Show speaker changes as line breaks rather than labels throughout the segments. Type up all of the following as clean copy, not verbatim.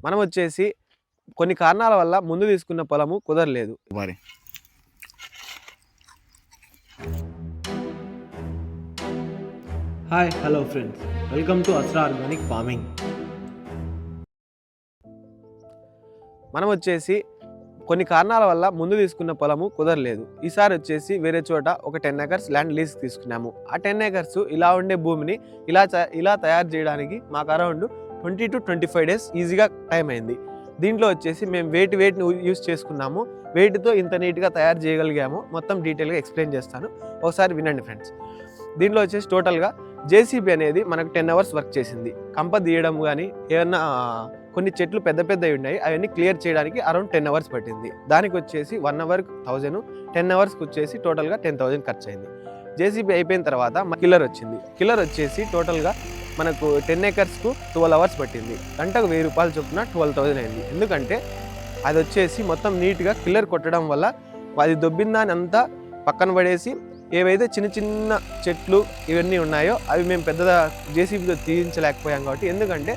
మనం వచ్చేసి కొన్ని కారణాల వల్ల ముందు తీసుకున్న పొలము కుదరలేదు.
Hi hello friends, welcome to Asra organic farming.
మనం వచ్చేసి కొన్ని కారణాల వల్ల ముందు తీసుకున్న పొలము కుదరలేదు. ఈసారి వచ్చేసి వేరే చోట ఒక 10 acres ల్యాండ్ లీజ్ తీసుకున్నాము. ఆ 10 acres ఇలా ఉండే భూమిని ఇలా తయారు చేయడానికి మాకు అరౌండ్ 20 to 25 days ఈజీగా టైం అయింది. దీంట్లో వచ్చేసి మేము వెయిట్ని యూస్ చేసుకున్నాము. వెయిట్తో ఇంత నీట్గా తయారు చేయగలిగాము. మొత్తం డీటెయిల్గా ఎక్స్ప్లెయిన్ చేస్తాను, ఒకసారి వినండి ఫ్రెండ్స్. దీంట్లో వచ్చేసి టోటల్గా జేసీబీ అనేది మనకు 10 hours వర్క్ చేసింది. కంప తీయడం కానీ ఏమన్నా కొన్ని చెట్లు పెద్దవి ఉన్నాయి, అవన్నీ క్లియర్ చేయడానికి అరౌండ్ 10 hours పట్టింది. దానికి వచ్చేసి 1 hour 1000, 10 hours వచ్చేసి టోటల్గా 10,000 ఖర్చు అయింది. జేసీబీ అయిపోయిన తర్వాత కిల్లర్ వచ్చింది. కిల్లర్ వచ్చేసి టోటల్గా మనకు 10 acresకు 12 hours పట్టింది. గంటకు 1000 రూపాయలు చొప్పున 12,000 అయింది. ఎందుకంటే అది వచ్చేసి మొత్తం నీట్గా కిల్లర్ కొట్టడం వల్ల అది దొబ్బిందాన్ని అంతా పక్కన పడేసి ఏవైతే చిన్న చెట్లు ఇవన్నీ ఉన్నాయో అవి మేము పెద్దగా జేసీబీతో తీయించలేకపోయాం. కాబట్టి ఎందుకంటే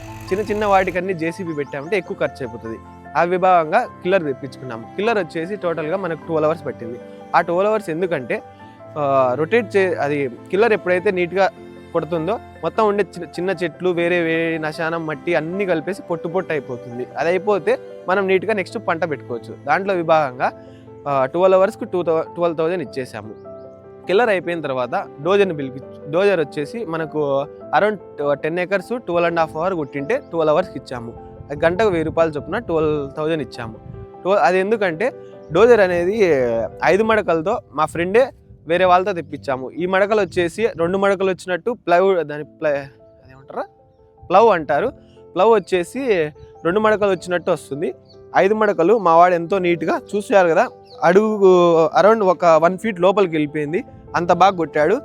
చిన్న వాటికన్నీ జేసీబీ పెట్టామంటే ఎక్కువ ఖర్చు అయిపోతుంది. ఆ విభాగంగా కిల్లర్ తెప్పించుకున్నాము. కిల్లర్ వచ్చేసి టోటల్గా మనకు 12 hours పట్టింది. ఆ 12 hours ఎందుకంటే అది కిల్లర్ ఎప్పుడైతే నీట్గా కొడుతుందో మొత్తం ఉండే చిన్న చెట్లు వేరే నశానం మట్టి అన్నీ కలిపేసి పొట్టు అయిపోతుంది. అది అయిపోతే మనం నీట్గా నెక్స్ట్ పంట పెట్టుకోవచ్చు. దాంట్లో విభాగంగా 12 hours-కు 12,000 ఇచ్చేసాము. కిల్లర్ అయిపోయిన తర్వాత డోజర్ వచ్చేసి మనకు అరౌండ్ 10 acres 12.5 hours కొట్టింటే 12 hours-కి ఇచ్చాము. అది గంటకు 1000 రూపాయలు చొప్పున 12,000 ఇచ్చాము. అది ఎందుకంటే డోజర్ అనేది 5 మడకలతో మా ఫ్రెండే వేరే వాళ్ళతో తెప్పించాము. ఈ మడకలు వచ్చేసి 2 మడకలు వచ్చినట్టు అదేమంటారా ప్లవ్ అంటారు. ప్లవ్ వచ్చేసి 2 మడకలు వచ్చినట్టు వస్తుంది. 5 మడకలు మా వాడు ఎంతో నీట్గా చూసారు కదా, అడుగు అరౌండ్ ఒక 1 feet లోపలికి వెళ్ళిపోయింది, అంత బాగా కొట్టాడు.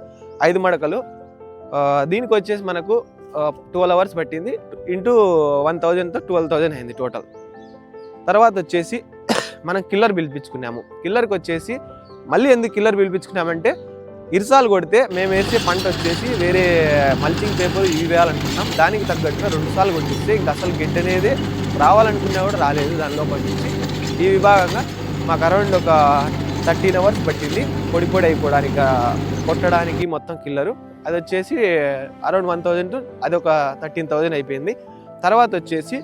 5 మడకలు దీనికి వచ్చేసి మనకు 12 hours పట్టింది. ఇంటూ 1,000తో 12,000 అయింది టోటల్. తర్వాత వచ్చేసి మనం కిల్లర్ పిలిపించుకున్నాము. కిల్లర్కి వచ్చేసి మళ్ళీ ఎందుకు కిల్లర్ పిలిపించుకున్నామంటే ఇరుసాలు కొడితే మేము వేసే పంట వచ్చేసి వేరే మల్చింగ్ పేపర్ ఇవి వేయాలనుకున్నాం. దానికి తగ్గట్టుగా 2 సార్లు కొట్టిస్తే ఇంకా అసలు గెడ్డ అనేది రావాలనుకున్నా కూడా రాలేదు దాని లోపల నుంచి. ఈ విభాగంగా మాకు అరౌండ్ ఒక 13 hours పట్టింది పొడి అయిపోవడానికి, కొట్టడానికి మొత్తం కిల్లరు. అది వచ్చేసి అరౌండ్ 1,000 అది ఒక 13,000 అయిపోయింది. తర్వాత వచ్చేసి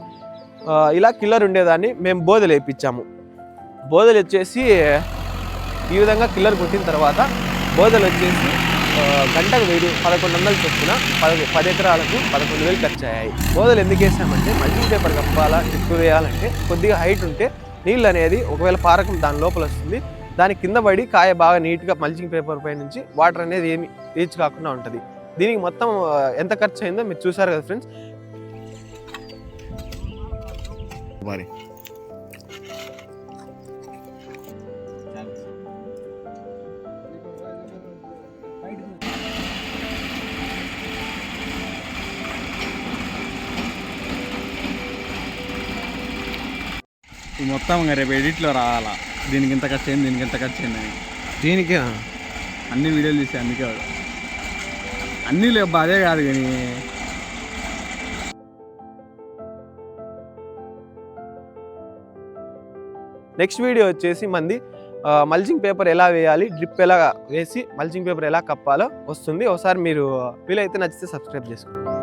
ఇలా కిల్లర్ ఉండేదాన్ని మేము బోదెలు వేయించాము. బోదెలు వచ్చేసి ఈ విధంగా కిల్లర్ కొట్టిన తర్వాత బోదెలు వచ్చేసి గంటకు 1100 చొప్పున 10 ఎకరాలకు 11,000 ఖర్చు అయ్యాయి. బోదెలు ఎందుకు వేసామంటే మల్చింగ్ పేపర్ కప్పాలా చుట్టూ వేయాలంటే కొద్దిగా హైట్ ఉంటే నీళ్ళు అనేది ఒకవేళ పారకం దాని లోపల వస్తుంది, దాని కింద పడి కాయ బాగా నీట్గా మల్చింగ్ పేపర్ పై నుంచి వాటర్ అనేది ఏమి రీచ్ కాకుండా ఉంటుంది. దీనికి మొత్తం ఎంత ఖర్చు అయిందో మీరు చూసారు కదా ఫ్రెండ్స్.
మొత్తం రేపు ఎడిట్లో రావాలా, దీనికి ఇంత ఖర్చు అయింది, దీనికి ఎంత ఖర్చు అయిందని.
దీనికి
అన్ని వీడియోలు తీసే అందుకే అన్నీ లేవు, అదే కాదు కానీ
నెక్స్ట్ వీడియో వచ్చేసి మంది మల్చింగ్ పేపర్ ఎలా వేయాలి, డ్రిప్ ఎలా వేసి మల్చింగ్ పేపర్ ఎలా కప్పాలో వస్తుంది. ఒకసారి మీరు వీలైతే నచ్చితే సబ్స్క్రైబ్ చేసుకోండి.